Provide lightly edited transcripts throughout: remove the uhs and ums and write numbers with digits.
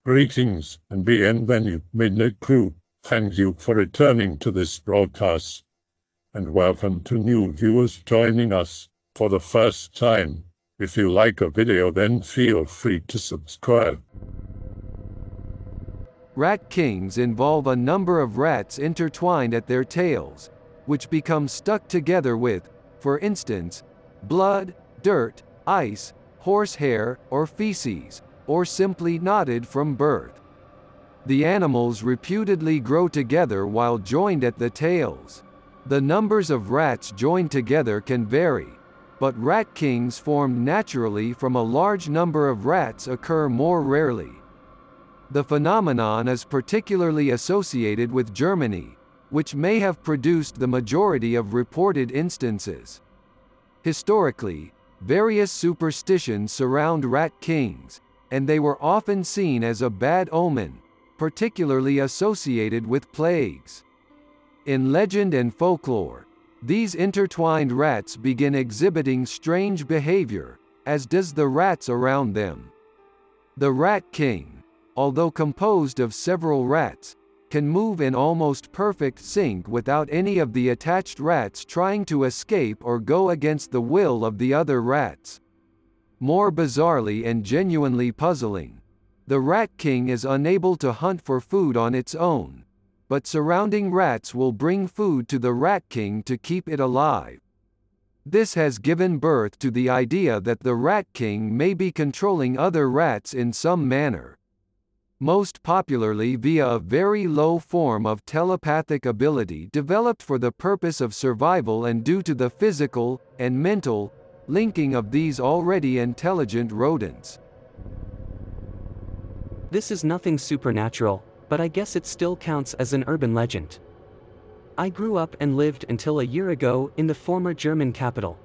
Greetings and bienvenue, Midnight Crew. Thank you for returning to this broadcast, and welcome to new viewers joining us for the first time. If you like a video, then feel free to subscribe. Rat kings involve a number of rats intertwined at their tails, which become stuck together with, for instance, blood, dirt, ice, horsehair, or feces, or simply knotted from birth. The animals reputedly grow together while joined at the tails. The numbers of rats joined together can vary, but rat kings formed naturally from a large number of rats occur more rarely. The phenomenon is particularly associated with Germany, which may have produced the majority of reported instances. Historically, various superstitions surround rat kings, and they were often seen as a bad omen, particularly associated with plagues. In legend and folklore, these intertwined rats begin exhibiting strange behavior, as does the rats around them. The Rat King, although composed of several rats, can move in almost perfect sync without any of the attached rats trying to escape or go against the will of the other rats. More bizarrely and genuinely puzzling, the Rat King is unable to hunt for food on its own, but surrounding rats will bring food to the Rat King to keep it alive. This has given birth to the idea that the Rat King may be controlling other rats in some manner. Most popularly via a very low form of telepathic ability developed for the purpose of survival and due to the physical and mental linking of these already intelligent rodents. This is nothing supernatural, but I guess it still counts as an urban legend. I grew up and lived until a year ago in the former German capital.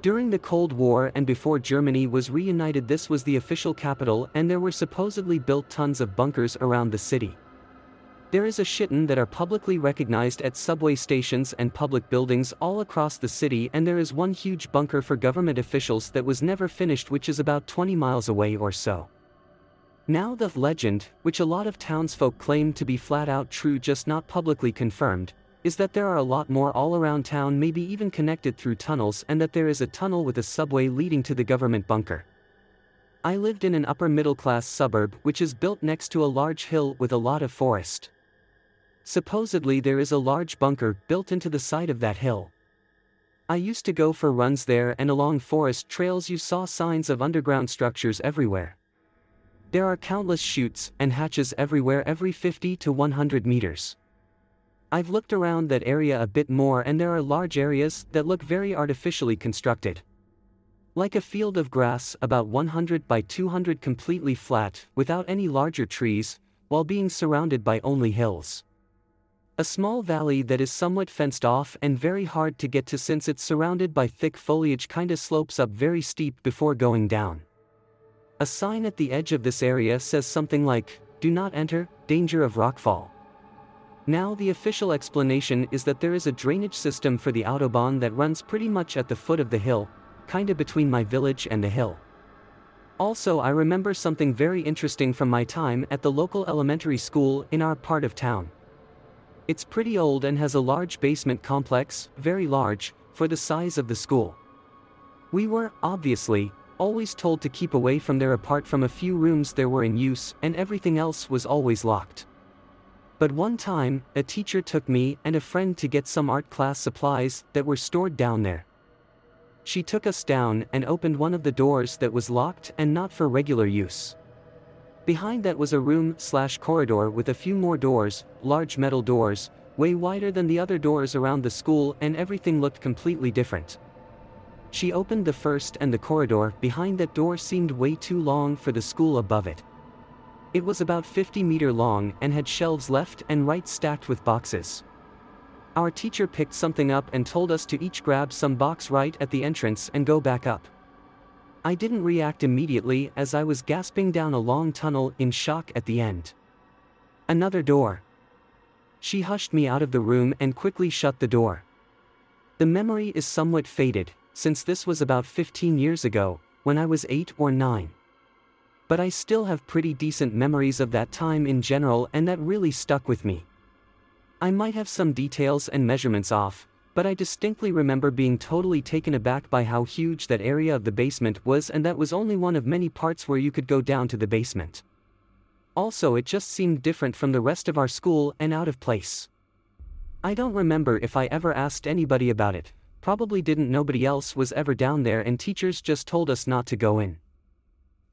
During the Cold War and before Germany was reunited, this was the official capital, and there were supposedly built tons of bunkers around the city. There is a shitton that are publicly recognized at subway stations and public buildings all across the city, and there is one huge bunker for government officials that was never finished, which is about 20 miles away or so. Now the legend, which a lot of townsfolk claim to be flat out true just not publicly confirmed, is that there are a lot more all around town, maybe even connected through tunnels, and that there is a tunnel with a subway leading to the government bunker. I lived in an upper middle class suburb which is built next to a large hill with a lot of forest. Supposedly there is a large bunker built into the side of that hill. I used to go for runs there, and along forest trails you saw signs of underground structures everywhere. There are countless chutes and hatches everywhere every 50 to 100 meters. I've looked around that area a bit more, and there are large areas that look very artificially constructed. Like a field of grass about 100 by 200, completely flat, without any larger trees, while being surrounded by only hills. A small valley that is somewhat fenced off and very hard to get to since it's surrounded by thick foliage, kinda slopes up very steep before going down. A sign at the edge of this area says something like, "Do not enter, danger of rockfall." Now the official explanation is that there is a drainage system for the autobahn that runs pretty much at the foot of the hill, kinda between my village and the hill. Also, I remember something very interesting from my time at the local elementary school in our part of town. It's pretty old and has a large basement complex, very large, for the size of the school. We were, obviously, always told to keep away from there apart from a few rooms there were in use, and everything else was always locked. But one time, a teacher took me and a friend to get some art class supplies that were stored down there. She took us down and opened one of the doors that was locked and not for regular use. Behind that was a room/corridor with a few more doors, large metal doors, way wider than the other doors around the school, and everything looked completely different. She opened the first, and the corridor behind that door seemed way too long for the school above it. It was about 50-meter long and had shelves left and right stacked with boxes. Our teacher picked something up and told us to each grab some box right at the entrance and go back up. I didn't react immediately as I was gasping down a long tunnel in shock at the end. Another door. She hushed me out of the room and quickly shut the door. The memory is somewhat faded, since this was about 15 years ago, when I was 8 or 9. but I still have pretty decent memories of that time in general, and that really stuck with me. I might have some details and measurements off, but I distinctly remember being totally taken aback by how huge that area of the basement was, and that was only one of many parts where you could go down to the basement. Also, it just seemed different from the rest of our school and out of place. I don't remember if I ever asked anybody about it, probably didn't. Nobody else was ever down there, and teachers just told us not to go in.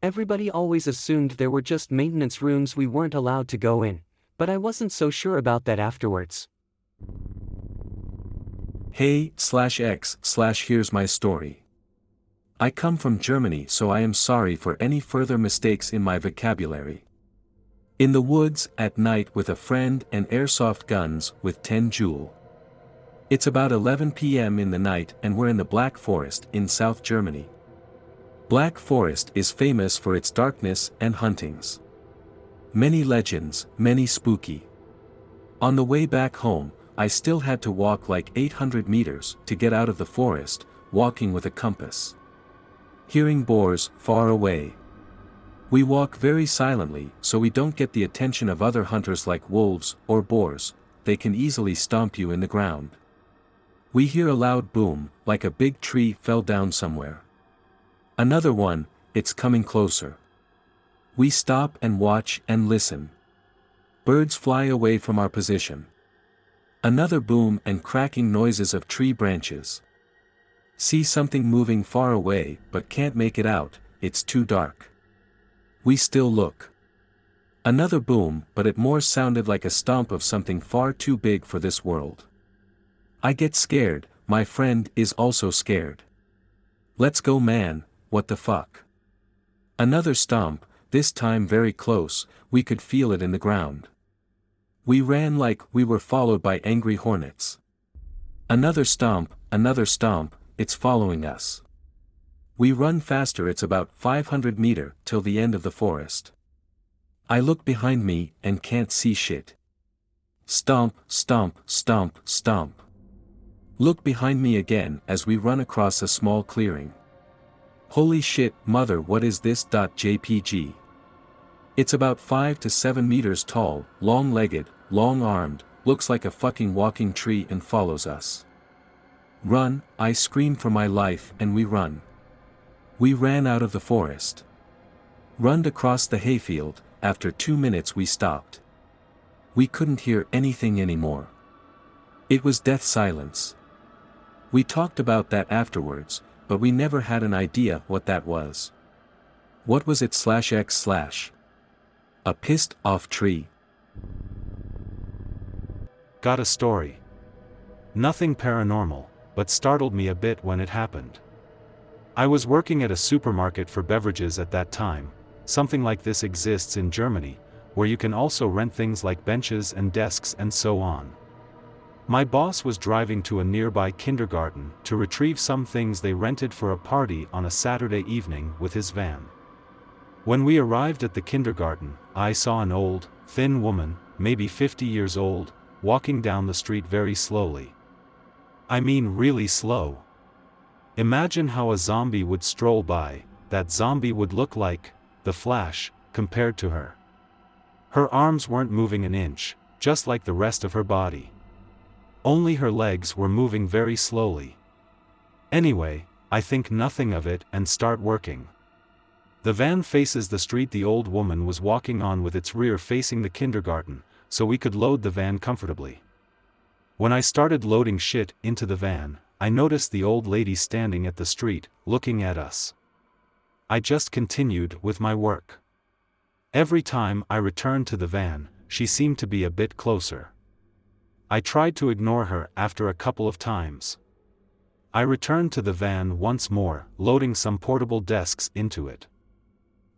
Everybody always assumed there were just maintenance rooms we weren't allowed to go in, but I wasn't so sure about that afterwards. Hey/X/here's my story. I come from Germany, so I am sorry for any further mistakes in my vocabulary. In the woods, at night with a friend and airsoft guns with 10 joule. It's about 11 p.m. in the night and we're in the Black Forest in South Germany. Black Forest is famous for its darkness and huntings. Many legends, many spooky. On the way back home, I still had to walk like 800 meters to get out of the forest, walking with a compass. Hearing boars far away. We walk very silently so we don't get the attention of other hunters like wolves or boars. They can easily stomp you in the ground. We hear a loud boom, like a big tree fell down somewhere. Another one, it's coming closer. We stop and watch and listen. Birds fly away from our position. Another boom and cracking noises of tree branches. See something moving far away but can't make it out, it's too dark. We still look. Another boom, but it more sounded like a stomp of something far too big for this world. I get scared, my friend is also scared. Let's go, man, what the fuck? Another stomp, this time very close, we could feel it in the ground. We ran like we were followed by angry hornets. Another stomp, it's following us. We run faster, it's about 500 meters till the end of the forest. I look behind me and can't see shit. Stomp, stomp, stomp, stomp. Look behind me again as we run across a small clearing. Holy shit, mother, what is this? JPG. It's about 5 to 7 meters tall, long-legged, long-armed, looks like a fucking walking tree and follows us. Run, I scream for my life and we run. We ran out of the forest. Runned across the hayfield, after 2 minutes we stopped. We couldn't hear anything anymore. It was death silence. We talked about that afterwards, but we never had an idea what that was. What was it /x/? A pissed off tree. Got a story. Nothing paranormal, but startled me a bit when it happened. I was working at a supermarket for beverages at that time. Something like this exists in Germany, where you can also rent things like benches and desks and so on. My boss was driving to a nearby kindergarten to retrieve some things they rented for a party on a Saturday evening with his van. When we arrived at the kindergarten, I saw an old, thin woman, maybe 50 years old, walking down the street very slowly. I mean really slow. Imagine how a zombie would stroll by. That zombie would look like the Flash, compared to her. Her arms weren't moving an inch, just like the rest of her body. Only her legs were moving very slowly. Anyway, I think nothing of it and start working. The van faces the street the old woman was walking on with its rear facing the kindergarten, so we could load the van comfortably. When I started loading shit into the van, I noticed the old lady standing at the street, looking at us. I just continued with my work. Every time I returned to the van, she seemed to be a bit closer. I tried to ignore her after a couple of times. I returned to the van once more, loading some portable desks into it.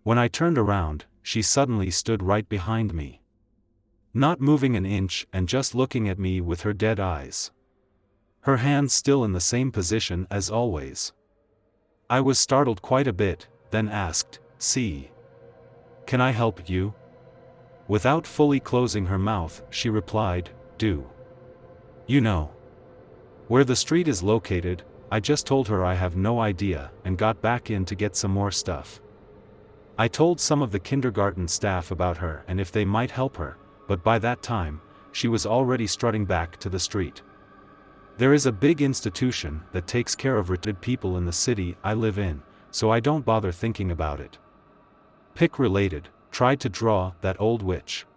When I turned around, she suddenly stood right behind me. Not moving an inch and just looking at me with her dead eyes. Her hands still in the same position as always. I was startled quite a bit, then asked, "See? Can I help you?" Without fully closing her mouth, she replied, "Do you know where the street is located?" I just told her I have no idea and got back in to get some more stuff. I told some of the kindergarten staff about her and if they might help her, but by that time, she was already strutting back to the street. There is a big institution that takes care of retarded people in the city I live in, so I don't bother thinking about it. Pick related, tried to draw that old witch.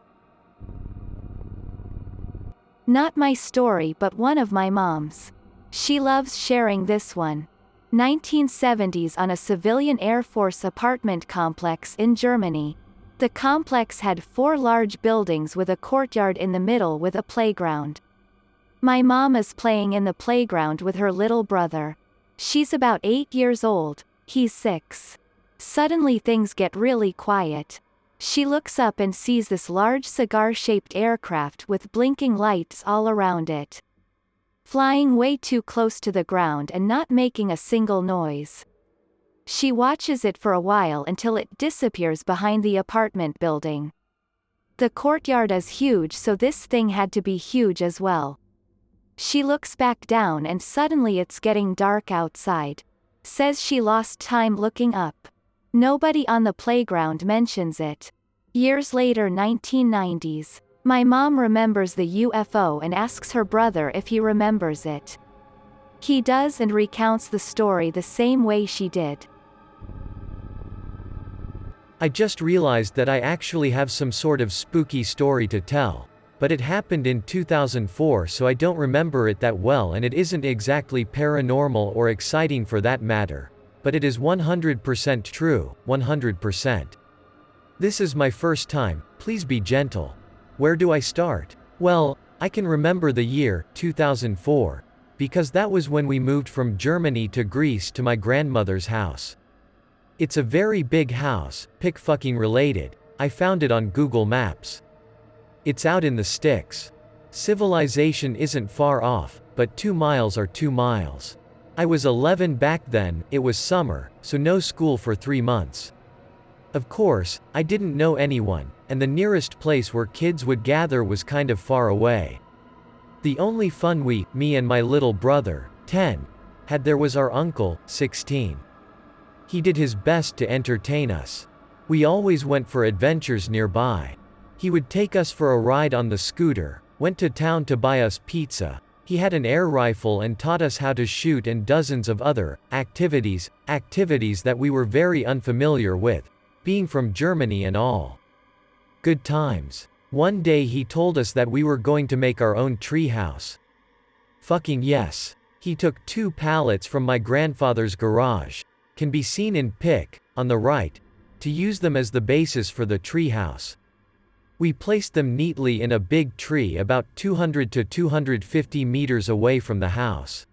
Not my story but one of my mom's. She loves sharing this one. 1970s on a civilian Air Force apartment complex in Germany. The complex had 4 large buildings with a courtyard in the middle with a playground. My mom is playing in the playground with her little brother. She's about 8 years old, he's 6. Suddenly things get really quiet. She looks up and sees this large cigar-shaped aircraft with blinking lights all around it. Flying way too close to the ground and not making a single noise. She watches it for a while until it disappears behind the apartment building. The courtyard is huge, so this thing had to be huge as well. She looks back down and suddenly it's getting dark outside. Says she lost time looking up. Nobody on the playground mentions it. Years later, 1990s. My mom remembers the UFO and asks her brother if he remembers it. He does and recounts the story the same way she did. I just realized that I actually have some sort of spooky story to tell. But it happened in 2004, so I don't remember it that well, and it isn't exactly paranormal or exciting for that matter. But it is 100% true, 100%. This is my first time, please be gentle. Where do I start? Well, I can remember the year, 2004, because that was when we moved from Germany to Greece to my grandmother's house. It's a very big house, pick fucking related. I found it on Google Maps. It's out in the sticks. Civilization isn't far off, but 2 miles are 2 miles. I was 11 back then, it was summer, so no school for 3 months. Of course, I didn't know anyone, and the nearest place where kids would gather was kind of far away. The only fun me and my little brother, 10, had there was our uncle, 16. He did his best to entertain us. We always went for adventures nearby. He would take us for a ride on the scooter, went to town to buy us pizza. He had an air rifle and taught us how to shoot, and dozens of other activities that we were very unfamiliar with, being from Germany and all. Good times. One day he told us that we were going to make our own treehouse. Fucking yes. He took 2 pallets from my grandfather's garage, can be seen in pic, on the right, to use them as the basis for the treehouse. We placed them neatly in a big tree about 200 to 250 meters away from the house.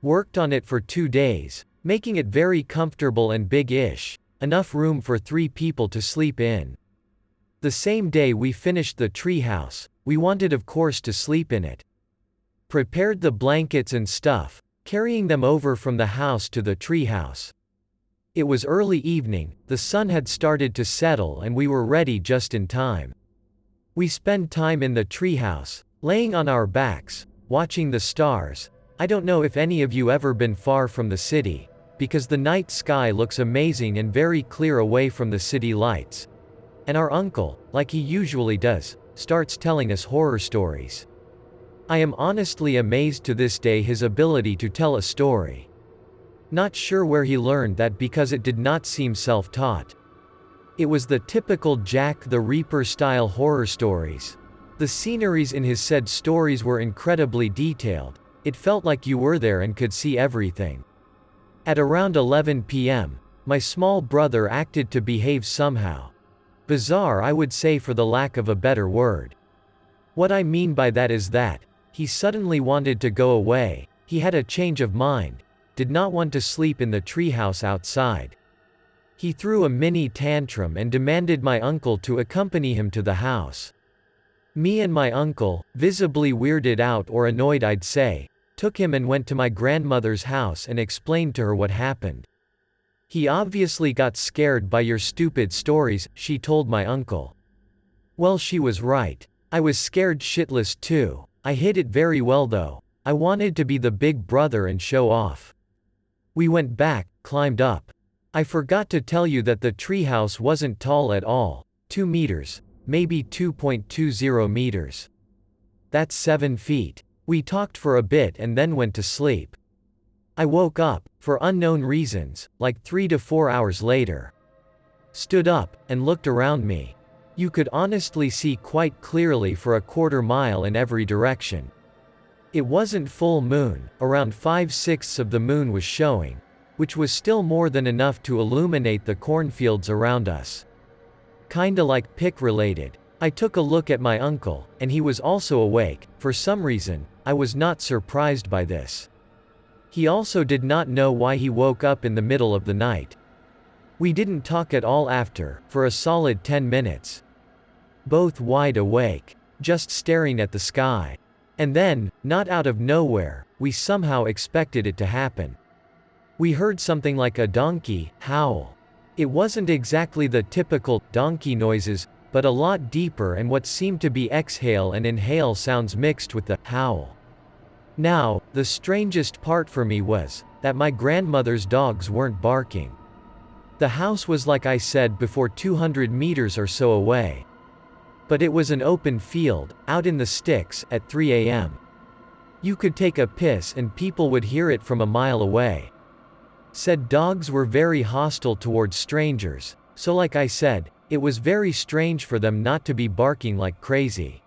Worked on it for 2 days, making it very comfortable and big-ish, enough room for 3 people to sleep in. The same day we finished the treehouse, we wanted of course to sleep in it. Prepared the blankets and stuff, carrying them over from the house to the treehouse. It was early evening, the sun had started to settle and we were ready just in time. We spent time in the treehouse, laying on our backs, watching the stars. I don't know if any of you ever been far from the city, because the night sky looks amazing and very clear away from the city lights. And our uncle, like he usually does, starts telling us horror stories. I am honestly amazed to this day his ability to tell a story. Not sure where he learned that because it did not seem self-taught. It was the typical Jack the Ripper style horror stories. The sceneries in his said stories were incredibly detailed. It felt like you were there and could see everything. At around 11 p.m., my small brother acted to behave somehow. Bizarre, I would say, for the lack of a better word. What I mean by that is that he suddenly wanted to go away. He had a change of mind, did not want to sleep in the treehouse outside. He threw a mini tantrum and demanded my uncle to accompany him to the house. Me and my uncle, visibly weirded out or annoyed I'd say, took him and went to my grandmother's house and explained to her what happened. He obviously got scared by your stupid stories, she told my uncle. Well, she was right. I was scared shitless too. I hid it very well though. I wanted to be the big brother and show off. We went back, climbed up. I forgot to tell you that the treehouse wasn't tall at all, 2 meters, maybe 2.20 meters. That's 7 feet. We talked for a bit and then went to sleep. I woke up, for unknown reasons, like 3 to 4 hours later. Stood up, and looked around me. You could honestly see quite clearly for a quarter mile in every direction. It wasn't full moon, around 5/6 of the moon was showing, which was still more than enough to illuminate the cornfields around us. Kinda like pick related. I took a look at my uncle, and he was also awake. For some reason, I was not surprised by this. He also did not know why he woke up in the middle of the night. We didn't talk at all after, for a solid 10 minutes. Both wide awake, just staring at the sky. And then, not out of nowhere, we somehow expected it to happen. We heard something like a donkey howl. It wasn't exactly the typical donkey noises, but a lot deeper and what seemed to be exhale and inhale sounds mixed with the howl. Now, the strangest part for me was that my grandmother's dogs weren't barking. The house was, like I said before, 200 meters or so away. But it was an open field, out in the sticks, at 3 a.m. You could take a piss and people would hear it from a mile away. Said dogs were very hostile towards strangers, so like I said, it was very strange for them not to be barking like crazy.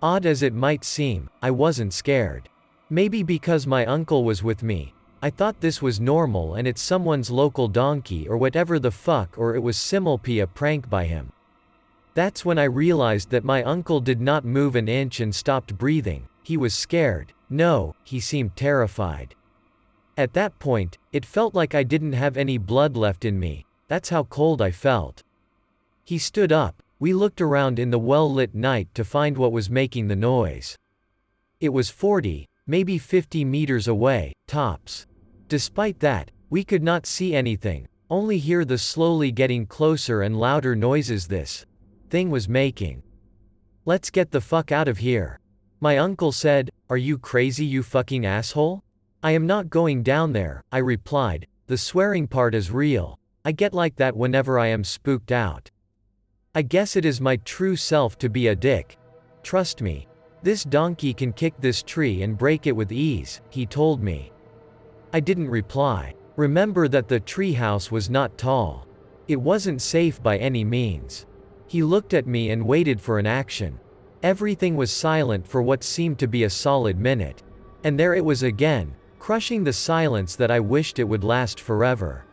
Odd as it might seem, I wasn't scared. Maybe because my uncle was with me, I thought this was normal and it's someone's local donkey or whatever the fuck, or it was simply a prank by him. That's when I realized that my uncle did not move an inch and stopped breathing. He was scared. No, he seemed terrified. At that point, it felt like I didn't have any blood left in me. That's how cold I felt. He stood up. We looked around in the well-lit night to find what was making the noise. It was 40, maybe 50 meters away, tops. Despite that, we could not see anything, only hear the slowly getting closer and louder noises this thing was making. Let's get the fuck out of here. My uncle said, "Are you crazy, you fucking asshole?" "I am not going down there," I replied. The swearing part is real. I get like that whenever I am spooked out. I guess it is my true self to be a dick. Trust me. This donkey can kick this tree and break it with ease, he told me. I didn't reply. Remember that the treehouse was not tall. It wasn't safe by any means. He looked at me and waited for an action. Everything was silent for what seemed to be a solid minute. And there it was again, crushing the silence that I wished it would last forever.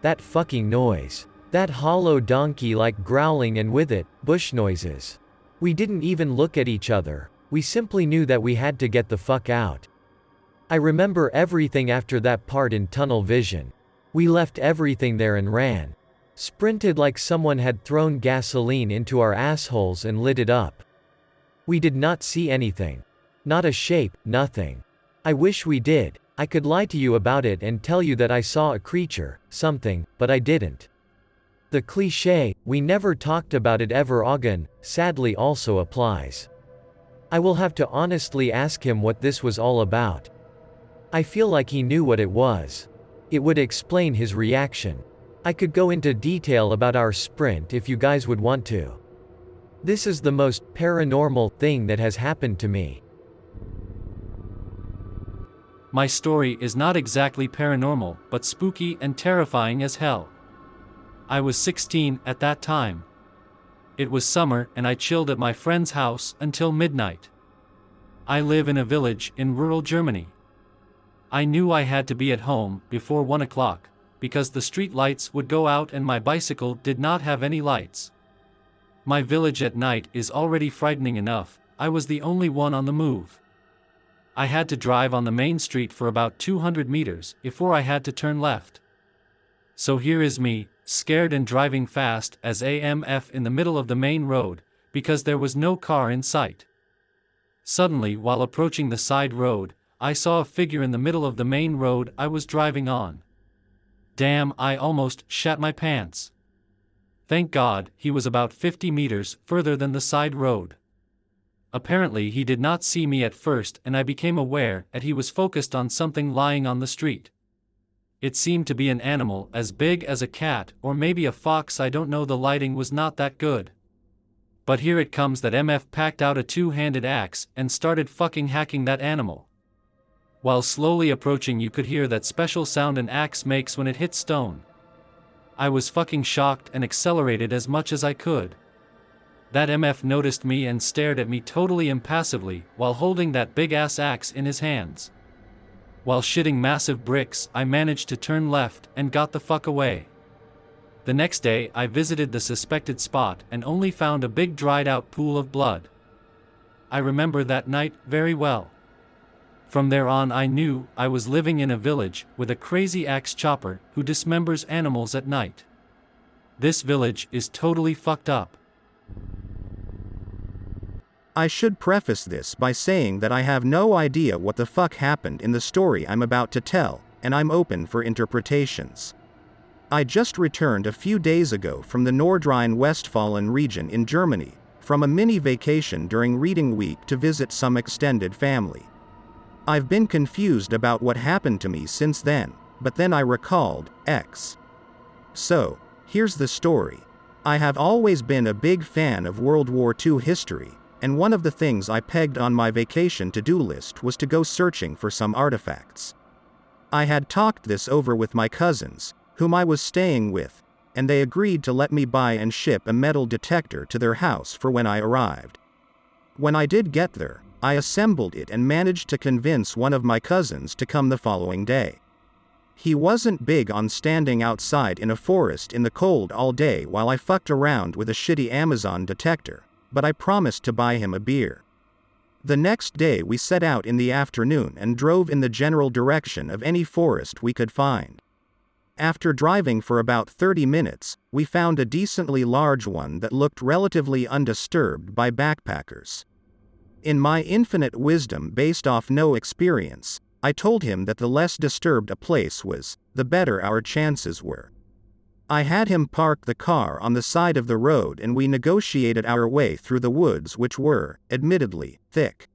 That fucking noise. That hollow donkey-like growling, and with it, bush noises. We didn't even look at each other. We simply knew that we had to get the fuck out. I remember everything after that part in tunnel vision. We left everything there and ran. Sprinted like someone had thrown gasoline into our assholes and lit it up. We did not see anything. Not a shape, nothing. I wish we did. I could lie to you about it and tell you that I saw a creature, something, but I didn't. The cliché, "we never talked about it ever again," sadly also applies. I will have to honestly ask him what this was all about. I feel like he knew what it was. It would explain his reaction. I could go into detail about our sprint if you guys would want to. This is the most paranormal thing that has happened to me. My story is not exactly paranormal, but spooky and terrifying as hell. I was 16 at that time. It was summer and I chilled at my friend's house until midnight. I live in a village in rural Germany. I knew I had to be at home before 1 o'clock, because the street lights would go out and my bicycle did not have any lights. My village at night is already frightening enough. I was the only one on the move. I had to drive on the main street for about 200 meters before I had to turn left. So here is me, scared and driving fast as AMF in the middle of the main road, because there was no car in sight. Suddenly, while approaching the side road, I saw a figure in the middle of the main road I was driving on. Damn, I almost shat my pants. Thank God, he was about 50 meters further than the side road. Apparently he did not see me at first and I became aware that he was focused on something lying on the street. It seemed to be an animal as big as a cat or maybe a fox. I don't know, the lighting was not that good. But here it comes that MF packed out a two-handed axe and started fucking hacking that animal. While slowly approaching, you could hear that special sound an axe makes when it hits stone. I was fucking shocked and accelerated as much as I could. That MF noticed me and stared at me totally impassively while holding that big-ass axe in his hands. While shitting massive bricks, I managed to turn left and got the fuck away. The next day, I visited the suspected spot and only found a big dried-out pool of blood. I remember that night very well. From there on, I knew I was living in a village with a crazy axe chopper who dismembers animals at night. This village is totally fucked up. I should preface this by saying that I have no idea what the fuck happened in the story I'm about to tell, and I'm open for interpretations. I just returned a few days ago from the Nordrhein-Westfalen region in Germany, from a mini vacation during reading week to visit some extended family. I've been confused about what happened to me since then, but then I recalled X. So, here's the story. I have always been a big fan of World War II history, and one of the things I pegged on my vacation to-do list was to go searching for some artifacts. I had talked this over with my cousins, whom I was staying with, and they agreed to let me buy and ship a metal detector to their house for when I arrived. When I did get there, I assembled it and managed to convince one of my cousins to come the following day. He wasn't big on standing outside in a forest in the cold all day while I fucked around with a shitty Amazon detector, but I promised to buy him a beer. The next day we set out in the afternoon and drove in the general direction of any forest we could find. After driving for about 30 minutes, we found a decently large one that looked relatively undisturbed by backpackers. In my infinite wisdom based off no experience, I told him that the less disturbed a place was, the better our chances were. I had him park the car on the side of the road and we negotiated our way through the woods, which were, admittedly, thick.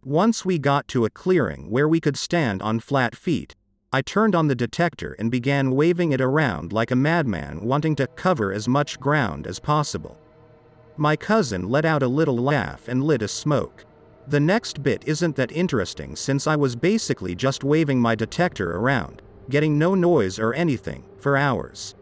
Once we got to a clearing where we could stand on flat feet, I turned on the detector and began waving it around like a madman, wanting to cover as much ground as possible. My cousin let out a little laugh and lit a smoke. The next bit isn't that interesting since I was basically just waving my detector around, getting no noise or anything, for hours.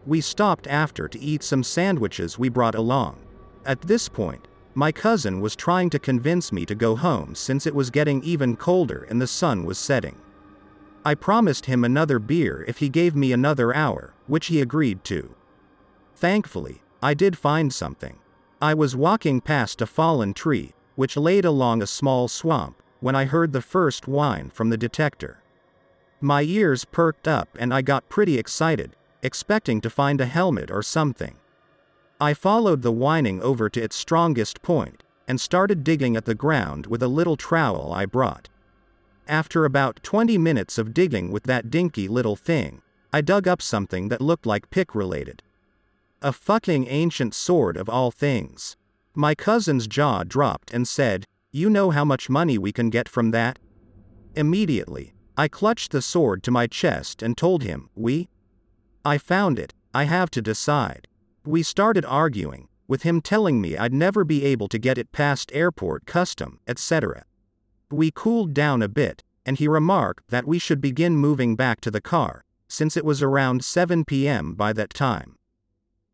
We stopped after to eat some sandwiches we brought along. At this point, my cousin was trying to convince me to go home since it was getting even colder and the sun was setting. I promised him another beer if he gave me another hour, which he agreed to. Thankfully, I did find something. I was walking past a fallen tree, which laid along a small swamp, when I heard the first whine from the detector. My ears perked up and I got pretty excited, expecting to find a helmet or something. I followed the whining over to its strongest point, and started digging at the ground with a little trowel I brought. After about 20 minutes of digging with that dinky little thing, I dug up something that looked like pick-related. A fucking ancient sword of all things. My cousin's jaw dropped and said, "You know how much money we can get from that?" Immediately, I clutched the sword to my chest and told him, I found it, I have to decide. We started arguing, with him telling me I'd never be able to get it past airport custom, etc. We cooled down a bit, and he remarked that we should begin moving back to the car, since it was around 7 p.m. by that time.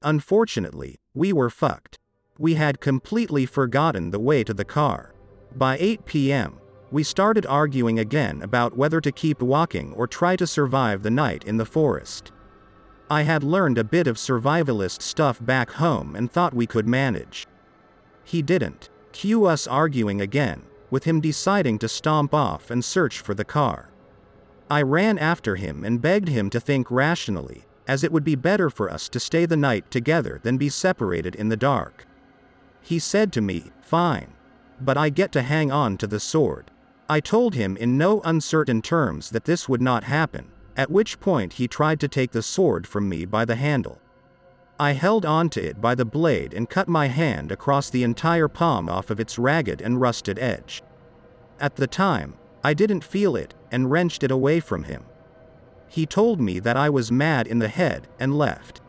Unfortunately, we were fucked. We had completely forgotten the way to the car. By 8 p.m., we started arguing again about whether to keep walking or try to survive the night in the forest. I had learned a bit of survivalist stuff back home and thought we could manage. He didn't. Cue us arguing again, with him deciding to stomp off and search for the car. I ran after him and begged him to think rationally, as it would be better for us to stay the night together than be separated in the dark. He said to me, "Fine. But I get to hang on to the sword." I told him in no uncertain terms that this would not happen, at which point he tried to take the sword from me by the handle. I held onto it by the blade and cut my hand across the entire palm off of its ragged and rusted edge. At the time, I didn't feel it, and wrenched it away from him. He told me that I was mad in the head and left.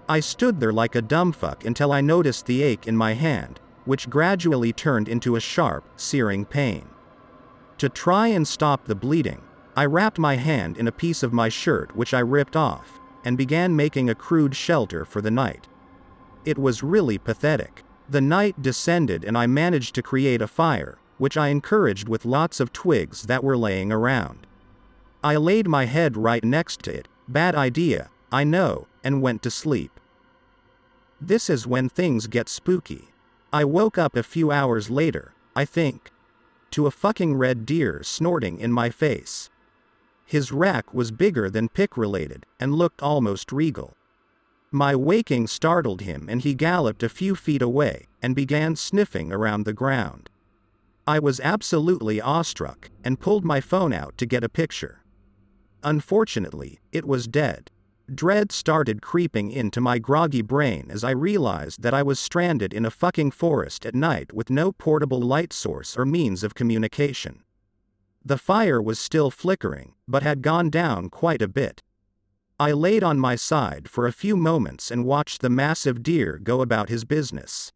I stood there like a dumb fuck until I noticed the ache in my hand, which gradually turned into a sharp, searing pain. To try and stop the bleeding, I wrapped my hand in a piece of my shirt which I ripped off, and began making a crude shelter for the night. It was really pathetic. The night descended and I managed to create a fire, which I encouraged with lots of twigs that were laying around. I laid my head right next to it, bad idea, I know, and went to sleep. This is when things get spooky. I woke up a few hours later, I think, to a fucking red deer snorting in my face. His rack was bigger than pick-related, and looked almost regal. My waking startled him and he galloped a few feet away, and began sniffing around the ground. I was absolutely awestruck, and pulled my phone out to get a picture. Unfortunately, it was dead. Dread started creeping into my groggy brain as I realized that I was stranded in a fucking forest at night with no portable light source or means of communication. The fire was still flickering, but had gone down quite a bit. I laid on my side for a few moments and watched the massive deer go about his business.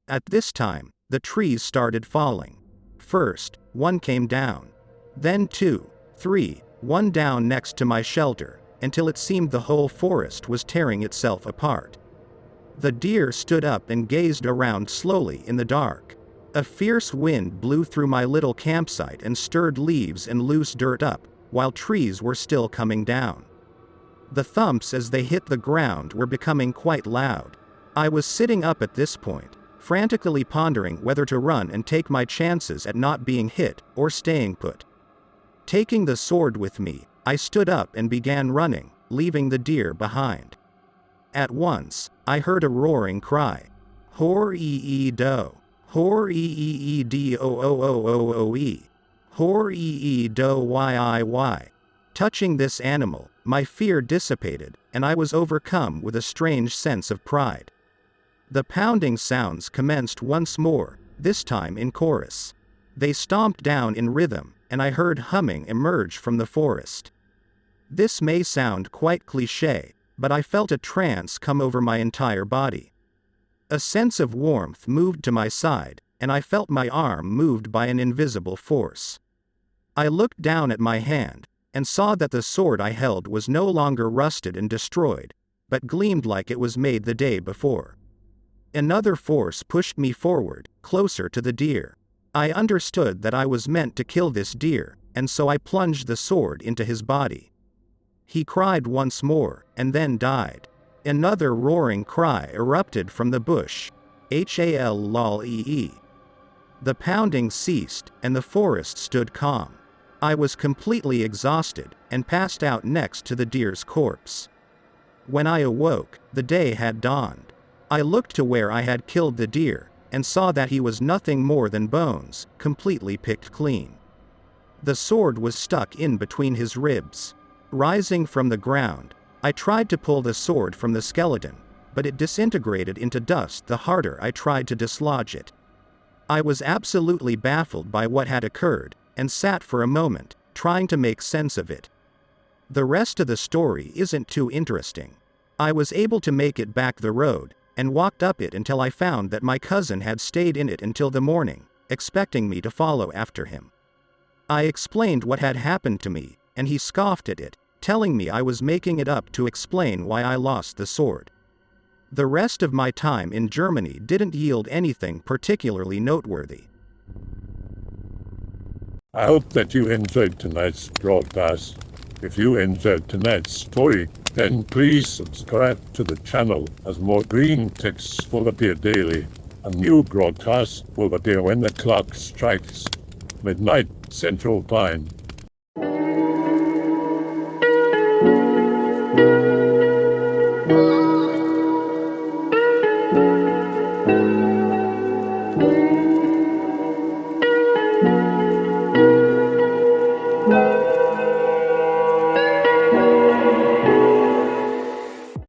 At this time, the trees started falling. First, one came down. Then 2, 3, one down next to my shelter, until it seemed the whole forest was tearing itself apart. The deer stood up and gazed around slowly in the dark. A fierce wind blew through my little campsite and stirred leaves and loose dirt up, while trees were still coming down. The thumps as they hit the ground were becoming quite loud. I was sitting up at this point, frantically pondering whether to run and take my chances at not being hit, or staying put. Taking the sword with me, I stood up and began running, leaving the deer behind. At once, I heard a roaring cry. Hor-ee-ee-do. Hor-ee-ee-do-o-o-o-o-e. Hor-ee-ee-do-y-i-y. Touching this animal, my fear dissipated, and I was overcome with a strange sense of pride. The pounding sounds commenced once more, this time in chorus. They stomped down in rhythm, and I heard humming emerge from the forest. This may sound quite cliché, but I felt a trance come over my entire body. A sense of warmth moved to my side, and I felt my arm moved by an invisible force. I looked down at my hand, and saw that the sword I held was no longer rusted and destroyed, but gleamed like it was made the day before. Another force pushed me forward, closer to the deer. I understood that I was meant to kill this deer, and so I plunged the sword into his body. He cried once more, and then died. Another roaring cry erupted from the bush. H-A-L-L-E-E. The pounding ceased, and the forest stood calm. I was completely exhausted, and passed out next to the deer's corpse. When I awoke, the day had dawned. I looked to where I had killed the deer, and saw that he was nothing more than bones, completely picked clean. The sword was stuck in between his ribs. Rising from the ground, I tried to pull the sword from the skeleton, but it disintegrated into dust the harder I tried to dislodge it. I was absolutely baffled by what had occurred, and sat for a moment, trying to make sense of it. The rest of the story isn't too interesting. I was able to make it back the road, and walked up it until I found that my cousin had stayed in it until the morning, expecting me to follow after him. I explained what had happened to me, and he scoffed at it, telling me I was making it up to explain why I lost the sword. The rest of my time in Germany didn't yield anything particularly noteworthy. I hope that you enjoyed tonight's broadcast. If you enjoyed tonight's story, then please subscribe to the channel as more Greentexts will appear daily. A new broadcast will appear when the clock strikes midnight Central Time.